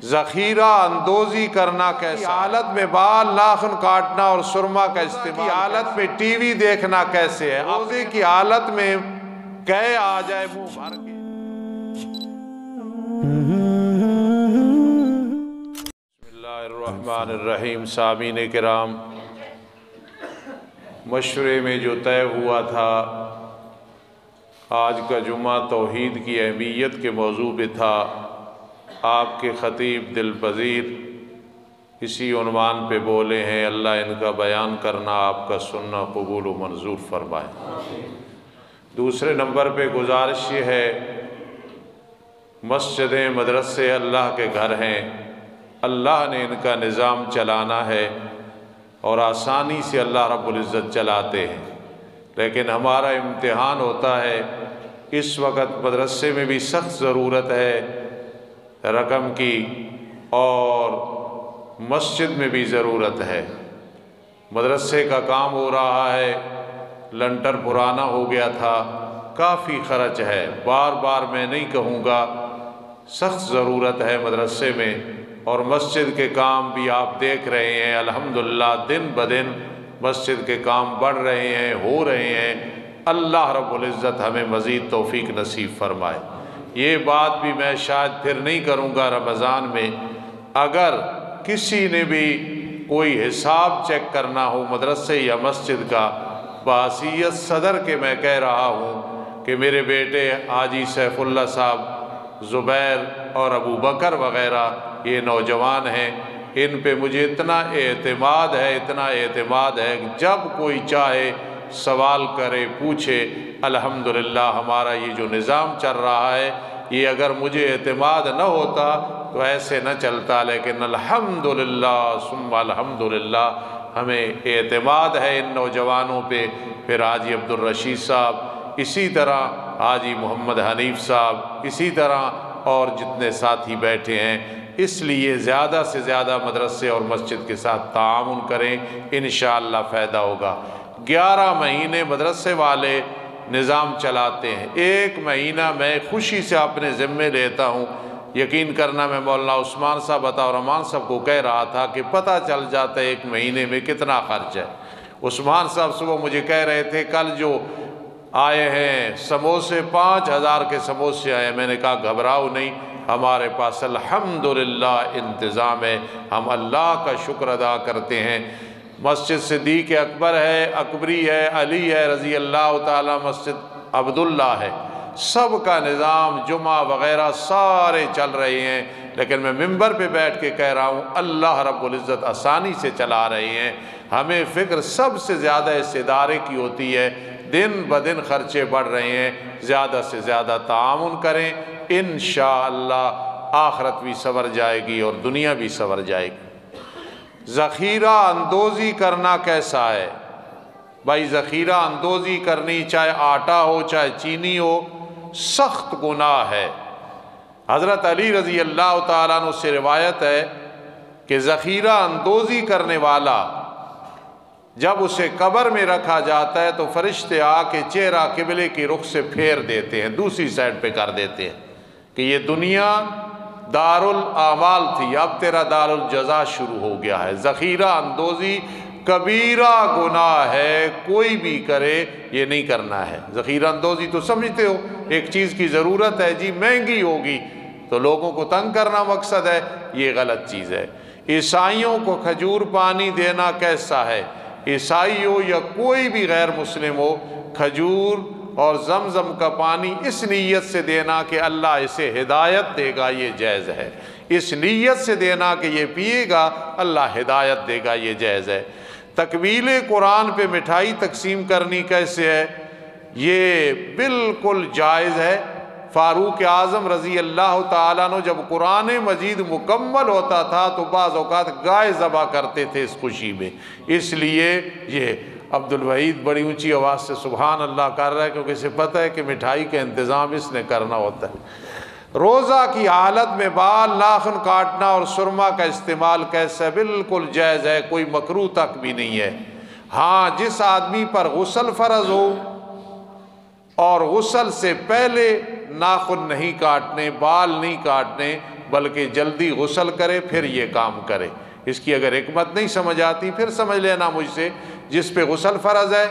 ذخیرہ اندوزی کرنا کیسا، حالت میں بال ناخن کاٹنا اور سرما کا استعمال کی حالت میں ٹی وی دیکھنا کیسے ہے، روزے کی حالت میں قے آ جائے منہ بھر کے۔ بسم اللہ الرحمن الرحیم۔ سامعین کرام، مشورے میں جو طے ہوا تھا آج کا جمعہ توحید کی اہمیت کے موضوع پہ تھا، آپ کے خطیب دل پذیر اسی عنوان پہ بولے ہیں، اللہ ان کا بیان کرنا، آپ کا سننا قبول و منظور فرمائے۔ دوسرے نمبر پہ گزارش یہ ہے، مسجدیں مدرسے اللہ کے گھر ہیں، اللہ نے ان کا نظام چلانا ہے اور آسانی سے اللہ رب العزت چلاتے ہیں، لیکن ہمارا امتحان ہوتا ہے۔ اس وقت مدرسے میں بھی سخت ضرورت ہے رقم کی اور مسجد میں بھی ضرورت ہے۔ مدرسے کا کام ہو رہا ہے، لنٹر پرانا ہو گیا تھا، کافی خرچ ہے، بار بار میں نہیں کہوں گا، سخت ضرورت ہے مدرسے میں، اور مسجد کے کام بھی آپ دیکھ رہے ہیں الحمدللہ دن بدن مسجد کے کام بڑھ رہے ہیں، ہو رہے ہیں۔ اللہ رب العزت ہمیں مزید توفیق نصیب فرمائے۔ یہ بات بھی میں شاید پھر نہیں کروں گا رمضان میں، اگر کسی نے بھی کوئی حساب چیک کرنا ہو مدرسے یا مسجد کا، بحیثیت صدر کے میں کہہ رہا ہوں کہ میرے بیٹے حاجی سیف اللہ صاحب، زبیر اور ابو بکر وغیرہ یہ نوجوان ہیں، ان پہ مجھے اتنا اعتماد ہے کہ جب کوئی چاہے سوال کرے، پوچھے۔ الحمدللہ ہمارا یہ جو نظام چل رہا ہے، یہ اگر مجھے اعتماد نہ ہوتا تو ایسے نہ چلتا، لیکن الحمدللہ ثم الحمدللہ ہمیں اعتماد ہے ان نوجوانوں پہ۔ پھر حاجی عبدالرشید صاحب، اسی طرح حاجی محمد حنیف صاحب، اسی طرح اور جتنے ساتھی بیٹھے ہیں۔ اس لیے زیادہ سے زیادہ مدرسے اور مسجد کے ساتھ تعاون کریں، انشاءاللہ فائدہ ہوگا۔ 11 مہینے مدرسے والے نظام چلاتے ہیں، 1 مہینہ میں خوشی سے اپنے ذمے لیتا ہوں۔ یقین کرنا، میں مولانا عثمان صاحب عطا رحمان صاحب کو کہہ رہا تھا کہ پتہ چل جاتا ہے 1 مہینے میں کتنا خرچ ہے۔ عثمان صاحب صبح مجھے کہہ رہے تھے کل جو آئے ہیں سموسے 5000 کے سموسے آئے ہیں، میں نے کہا گھبراؤ نہیں، ہمارے پاس الحمدللہ انتظام ہے، ہم اللہ کا شکر ادا کرتے ہیں۔ مسجد صدیق اکبر ہے، اکبری ہے، علی ہے رضی اللہ تعالیٰ، مسجد عبداللہ ہے، سب کا نظام جمعہ وغیرہ سارے چل رہے ہیں، لیکن میں ممبر پہ بیٹھ کے کہہ رہا ہوں اللہ رب العزت آسانی سے چلا رہے ہیں۔ ہمیں فکر سب سے زیادہ اس ادارے کی ہوتی ہے، دن بدن خرچے بڑھ رہے ہیں، زیادہ سے زیادہ تعاون کریں، انشاءاللہ آخرت بھی سنور جائے گی اور دنیا بھی سنور جائے گی۔ ذخیرہ اندوزی کرنا کیسا ہے؟ بھائی ذخیرہ اندوزی کرنی، چاہے آٹا ہو چاہے چینی ہو، سخت گناہ ہے۔ حضرت علی رضی اللہ تعالیٰ عنہ سے روایت ہے کہ ذخیرہ اندوزی کرنے والا جب اسے قبر میں رکھا جاتا ہے تو فرشتے آ کے چہرہ قبلے کی رخ سے پھیر دیتے ہیں، دوسری سائڈ پہ کر دیتے ہیں کہ یہ دنیا دار الاعمال تھی، اب تیرا دار الجزا شروع ہو گیا ہے۔ ذخیرہ اندوزی کبیرہ گناہ ہے، کوئی بھی کرے یہ نہیں کرنا ہے۔ ذخیرہ اندوزی تو سمجھتے ہو، ایک چیز کی ضرورت ہے جی، مہنگی ہوگی تو لوگوں کو تنگ کرنا مقصد ہے، یہ غلط چیز ہے۔ عیسائیوں کو کھجور پانی دینا کیسا ہے؟ عیسائی ہو یا کوئی بھی غیر مسلم ہو، کھجور اور زمزم کا پانی اس نیت سے دینا کہ اللہ اسے ہدایت دے گا، یہ جائز ہے۔ اس نیت سے دینا کہ یہ پیے گا اللہ ہدایت دے گا، یہ جائز ہے۔ تکمیل قرآن پہ مٹھائی تقسیم کرنی کیسے ہے؟ یہ بالکل جائز ہے۔ فاروق اعظم رضی اللہ تعالیٰ عنہ جب قرآن مجید مکمل ہوتا تھا تو بعض اوقات گائے ذبح کرتے تھے اس خوشی میں، اس لیے یہ عبد الوحید بڑی اونچی آواز سے سبحان اللہ کر رہا ہے، کیونکہ اسے پتہ ہے کہ مٹھائی کا انتظام اس نے کرنا ہوتا ہے۔ روزہ کی حالت میں بال ناخن کاٹنا اور سرما کا استعمال کیسا ہے؟ بالکل جائز ہے، کوئی مکروہ تک بھی نہیں ہے۔ ہاں، جس آدمی پر غسل فرض ہو اور غسل سے پہلے ناخن نہیں کاٹنے، بال نہیں کاٹنے، بلکہ جلدی غسل کرے پھر یہ کام کرے۔ اس کی اگر حکمت نہیں سمجھ آتی پھر سمجھ لینا مجھ سے، جس پہ غسل فرض ہے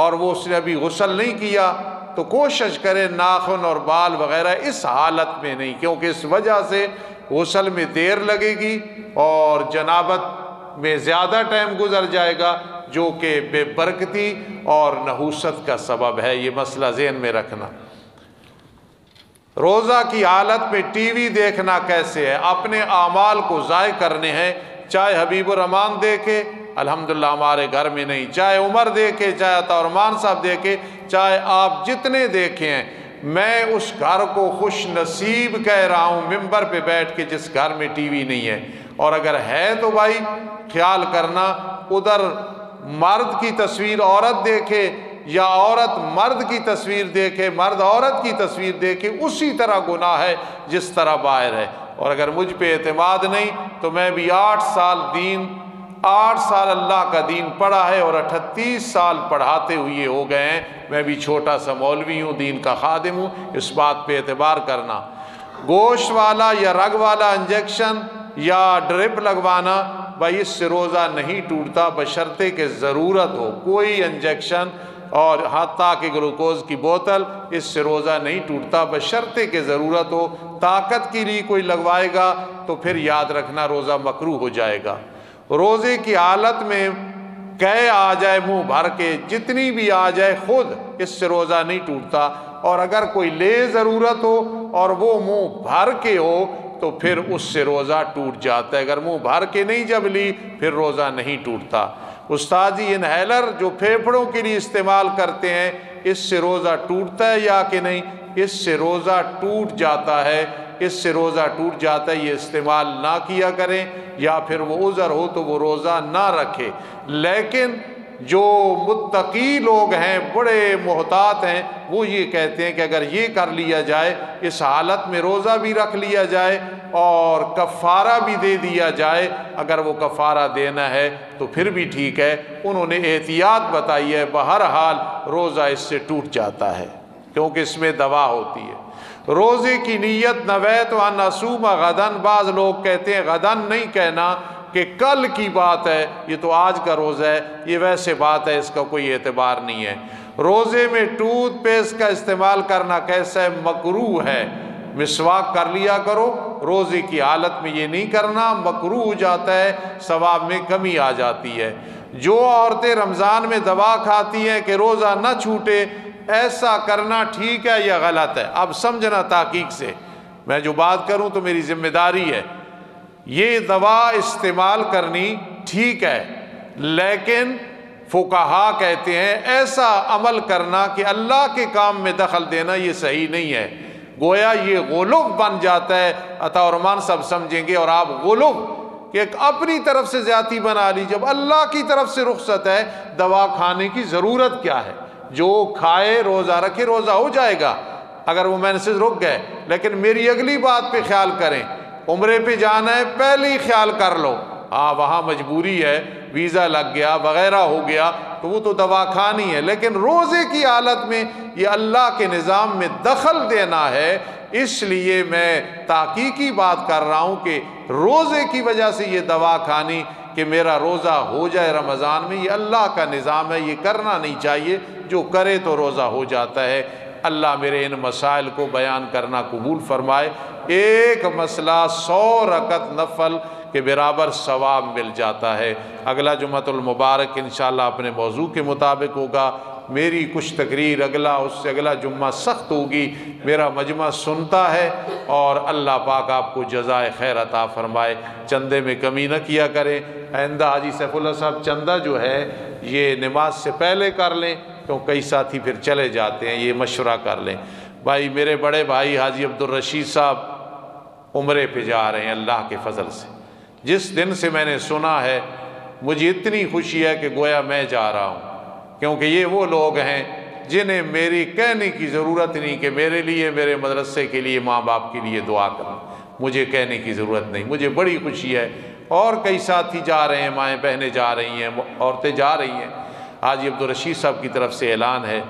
اور وہ اس نے ابھی غسل نہیں کیا تو کوشش کرے ناخن اور بال وغیرہ اس حالت میں نہیں، کیونکہ اس وجہ سے غسل میں دیر لگے گی اور جنابت میں زیادہ ٹائم گزر جائے گا، جو کہ بے برکتی اور نحوست کا سبب ہے۔ یہ مسئلہ ذہن میں رکھنا۔ روزہ کی حالت میں ٹی وی دیکھنا کیسے ہے؟ اپنے اعمال کو ضائع کرنے ہیں، چاہے حبیب الرحمان دیکھے، الحمدللہ ہمارے گھر میں نہیں، چاہے عمر دیکھے، چاہے عطا الرحمان صاحب دیکھے، چاہے آپ جتنے دیکھے ہیں، میں اس گھر کو خوش نصیب کہہ رہا ہوں ممبر پہ بیٹھ کے جس گھر میں ٹی وی نہیں ہے، اور اگر ہے تو بھائی خیال کرنا ادھر مرد کی تصویر عورت دیکھے یا عورت مرد کی تصویر دیکھے، مرد عورت کی تصویر دیکھے، اسی طرح گناہ ہے جس طرح باہر ہے۔ اور اگر مجھ پہ اعتماد نہیں تو میں بھی 8 سال اللہ کا دین پڑھا ہے اور 38 سال پڑھاتے ہوئے ہو گئے ہیں، میں بھی چھوٹا سا مولوی ہوں، دین کا خادم ہوں، اس بات پہ اعتبار کرنا۔ گوشت والا یا رگ والا انجیکشن یا ڈرپ لگوانا، بھائی اس سے روزہ نہیں ٹوٹتا بشرطے کہ ضرورت ہو، کوئی انجیکشن اور حتیٰ کہ گلوکوز کی بوتل، اس سے روزہ نہیں ٹوٹتا بشرطے کہ ضرورت ہو۔ طاقت کے لیے کوئی لگوائے گا تو پھر یاد رکھنا روزہ مکروہ ہو جائے گا۔ روزے کی حالت میں قے آ جائے منہ بھر کے، جتنی بھی آ جائے خود، اس سے روزہ نہیں ٹوٹتا، اور اگر کوئی لے ضرورت ہو اور وہ منہ بھر کے ہو تو پھر اس سے روزہ ٹوٹ جاتا ہے۔ اگر منہ بھر کے نہیں جب لی پھر روزہ نہیں ٹوٹتا۔ استاد جی انہیلر جو پھیپھڑوں کے لیے استعمال کرتے ہیں، اس سے روزہ ٹوٹتا ہے یا کہ نہیں؟ اس سے روزہ ٹوٹ جاتا ہے، اس سے روزہ ٹوٹ جاتا ہے۔ یہ استعمال نہ کیا کریں، یا پھر وہ عذر ہو تو وہ روزہ نہ رکھے۔ لیکن جو متقی لوگ ہیں، بڑے محتاط ہیں، وہ یہ کہتے ہیں کہ اگر یہ کر لیا جائے، اس حالت میں روزہ بھی رکھ لیا جائے اور کفارہ بھی دے دیا جائے، اگر وہ کفارہ دینا ہے تو پھر بھی ٹھیک ہے۔ انہوں نے احتیاط بتائی ہے، بہرحال روزہ اس سے ٹوٹ جاتا ہے کیونکہ اس میں دوا ہوتی ہے۔ روزے کی نیت نویت ان اصوم غدن، بعض لوگ کہتے ہیں غدن نہیں کہنا کہ کل کی بات ہے، یہ تو آج کا روزہ ہے، یہ ویسے بات ہے، اس کا کوئی اعتبار نہیں ہے۔ روزے میں ٹوتھ پیسٹ کا استعمال کرنا کیسا ہے؟ مکروہ ہے۔ مسواک کر لیا کرو، روزے کی حالت میں یہ نہیں کرنا، مکروہ ہو جاتا ہے، ثواب میں کمی آ جاتی ہے۔ جو عورتیں رمضان میں دوا کھاتی ہیں کہ روزہ نہ چھوٹے، ایسا کرنا ٹھیک ہے یا غلط ہے؟ اب سمجھنا تحقیق سے، میں جو بات کروں تو میری ذمہ داری ہے۔ یہ دوا استعمال کرنی ٹھیک ہے، لیکن فقہا کہتے ہیں ایسا عمل کرنا کہ اللہ کے کام میں دخل دینا یہ صحیح نہیں ہے۔ گویا یہ غلو بن جاتا ہے، عطا الرحمان سب سمجھیں گے، اور آپ غلو کہ ایک اپنی طرف سے زیادتی بنا لی۔ جب اللہ کی طرف سے رخصت ہے، دوا کھانے کی ضرورت کیا ہے؟ جو کھائے روزہ رکھے، روزہ ہو جائے گا اگر وہ مینسز رک گئے۔ لیکن میری اگلی بات پہ خیال کریں، عمرے پہ جانا ہے پہلے ہی خیال کر لو، ہاں وہاں مجبوری ہے، ویزا لگ گیا وغیرہ ہو گیا تو وہ تو دوا کھانی ہے، لیکن روزے کی حالت میں یہ اللہ کے نظام میں دخل دینا ہے۔ اس لیے میں تحقیقی بات کر رہا ہوں کہ روزے کی وجہ سے یہ دوا کھانی کہ میرا روزہ ہو جائے رمضان میں، یہ اللہ کا نظام ہے، یہ کرنا نہیں چاہیے، جو کرے تو روزہ ہو جاتا ہے۔ اللہ میرے ان مسائل کو بیان کرنا قبول فرمائے۔ ایک مسئلہ 100 رکعت نفل کے برابر ثواب مل جاتا ہے۔ اگلا جمعۃ المبارک انشاءاللہ اپنے موضوع کے مطابق ہوگا۔ میری کچھ تقریر اس سے اگلا جمعہ سخت ہوگی، میرا مجمع سنتا ہے، اور اللہ پاک آپ کو جزائے خیر عطا فرمائے۔ چندے میں کمی نہ کیا کریں۔ آئندہ حاجی سیف اللہ صاحب چندہ جو ہے یہ نماز سے پہلے کر لیں، کیوں کئی ساتھی پھر چلے جاتے ہیں، یہ مشورہ کر لیں۔ بھائی میرے بڑے بھائی حاجی عبدالرشید صاحب عمرے پہ جا رہے ہیں اللہ کے فضل سے۔ جس دن سے میں نے سنا ہے مجھے اتنی خوشی ہے کہ گویا میں جا رہا ہوں، کیونکہ یہ وہ لوگ ہیں جنہیں میری کہنے کی ضرورت نہیں کہ میرے لیے، میرے مدرسے کے لیے، ماں باپ کے لیے دعا کریں، مجھے کہنے کی ضرورت نہیں، مجھے بڑی خوشی ہے۔ اور کئی ساتھی جا رہے ہیں، مائیں بہنیں جا رہی ہیں، عورتیں جا رہی ہیں۔ حاجی عبدالرشید صاحب کی طرف سے اعلان ہے،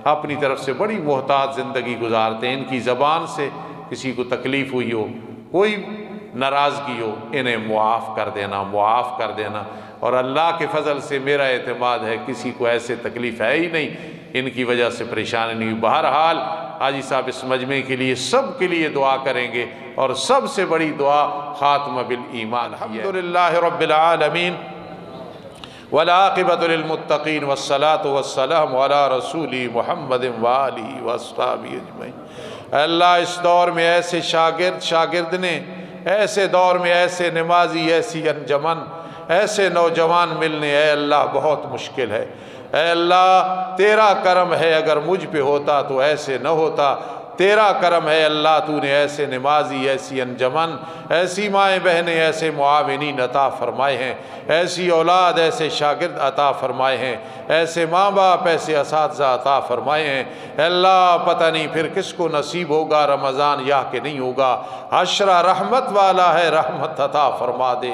اپنی طرف سے بڑی محتاط زندگی گزارتے ہیں، ان کی زبان سے کسی کو تکلیف ہوئی ہو کوئی ناراضگی ہو انہیں معاف کر دینا، معاف کر دینا۔ اور اللہ کے فضل سے میرا اعتماد ہے کسی کو ایسے تکلیف ہے ہی نہیں ان کی وجہ سے پریشانی نہیں ہوئی۔ بہرحال حاجی صاحب اس مجمع کے لیے سب کے لیے دعا کریں گے، اور سب سے بڑی دعا خاتمہ بالایمان ہے۔ الحمدللہ رب العالمین والعاقبۃ للمتقین والصلاۃ والسلام علی رسول محمد وآلہ واصحابہ اجمعین۔ اللہ اس دور میں ایسے شاگرد نے، ایسے دور میں ایسے نمازی، ایسی انجمن، ایسے نوجوان ملنے اے اللہ بہت مشکل ہے۔ اے اللہ تیرا کرم ہے، اگر مجھ پہ ہوتا تو ایسے نہ ہوتا۔ تیرا کرم ہے اللہ، تو نے ایسے نمازی، ایسی انجمن، ایسی مائیں بہنیں، ایسے معاونین عطا فرمائے ہیں، ایسی اولاد، ایسے شاگرد عطا فرمائے ہیں، ایسے ماں باپ، ایسے اساتذہ عطا فرمائے ہیں۔ اے اللہ پتہ نہیں پھر کس کو نصیب ہوگا رمضان یا کہ نہیں ہوگا۔ عشرہ رحمت والا ہے، رحمت عطا فرما دے،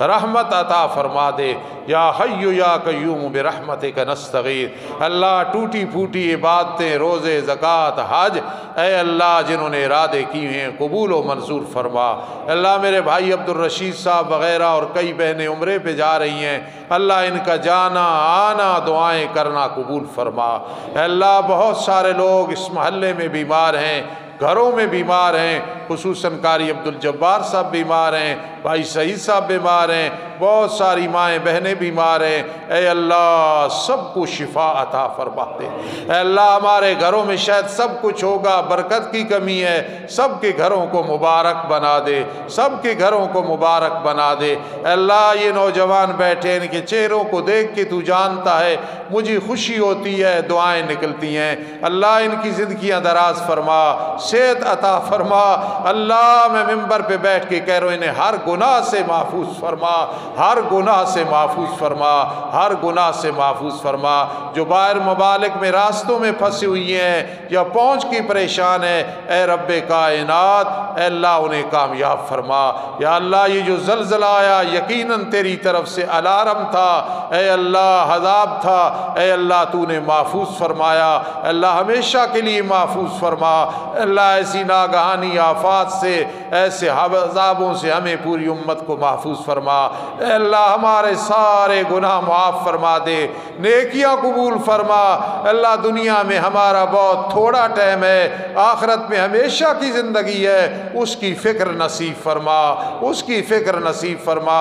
رحمت عطا فرما دے۔ یا حی یا قیوم برحمتک نستغیث۔ اللہ ٹوٹی پھوٹی عبادتیں، روزے، زکوٰۃ، حج، اے اللہ جنہوں نے ارادے کیے ہیں قبول و منظور فرما۔ اللہ میرے بھائی عبدالرشید صاحب وغیرہ اور کئی بہنیں عمرے پہ جا رہی ہیں، اللہ ان کا جانا آنا دعائیں کرنا قبول فرما۔ اے اللہ بہت سارے لوگ اس محلے میں بیمار ہیں، گھروں میں بیمار ہیں، خصوصاً قاری عبدالجبار صاحب بیمار ہیں، بھائی سعید صاحب بیمار ہیں، بہت ساری مائیں بہنیں بیمار ہیں۔ اے اللہ سب کو شفا عطا فرما دے۔ اے اللہ ہمارے گھروں میں شاید سب کچھ ہوگا، برکت کی کمی ہے، سب کے گھروں کو مبارک بنا دے، سب کے گھروں کو مبارک بنا دے۔ اے اللہ یہ نوجوان بیٹھے ان کے چہروں کو دیکھ کے تو جانتا ہے، مجھے خوشی ہوتی ہے، دعائیں نکلتی ہیں۔ اللہ ان کی زندگیاں دراز فرما، صحت عطا فرما۔ اللہ میں ممبر پہ بیٹھ کے کہہ رہا ہوں انہیں ہر گناہ سے محفوظ فرما، ہر گناہ سے محفوظ فرما، ہر گناہ سے محفوظ فرما۔ جو باہر ممالک میں راستوں میں پھنسی ہوئی ہیں یا پہنچ کی پریشان ہے، اے رب کائنات اے اللہ انہیں کامیاب فرما۔ یا اللہ یہ جو زلزلہ آیا یقیناً تیری طرف سے الارم تھا، اے اللہ عذاب تھا، اے اللہ تو نے محفوظ فرمایا۔ اے اللہ ہمیشہ کے لیے محفوظ فرما۔ اے اللہ ایسی ناگہانی آفات سے، ایسے عذابوں سے ہمیں پوری امت کو محفوظ فرما۔ اے اللہ ہمارے سارے گناہ معاف فرما دے، نیکیاں قبول فرما۔ اے اللہ دنیا میں ہمارا بہت تھوڑا ٹائم ہے، آخرت میں ہمیشہ کی زندگی ہے، اس کی فکر نصیب فرما، اس کی فکر نصیب فرما،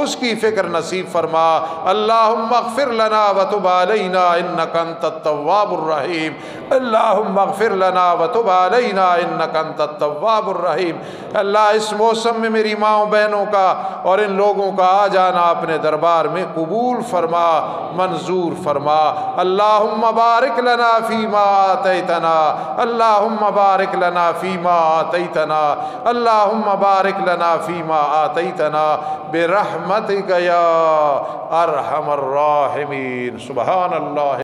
اس کی فکر نصیب فرما۔ اللہم اغفر لنا وتب علینا انک انت التواب الرحیم، اللہم اغفر لنا وتب علینا انک انت التواب الرحیم۔ اللہ اس موسم میں میری ماؤں بہنوں کا اور ان لوگوں کا آ جانا اپنے دربار میں قبول فرما، منظور فرما۔ اللہم بارک لنا فیما آتیتنا، اللہم بارک لنا فیما آتیتنا، اللہم بارک لنا فیما آتیتنا برحمتک یا ارحم الراحمین۔ سبحان اللہ۔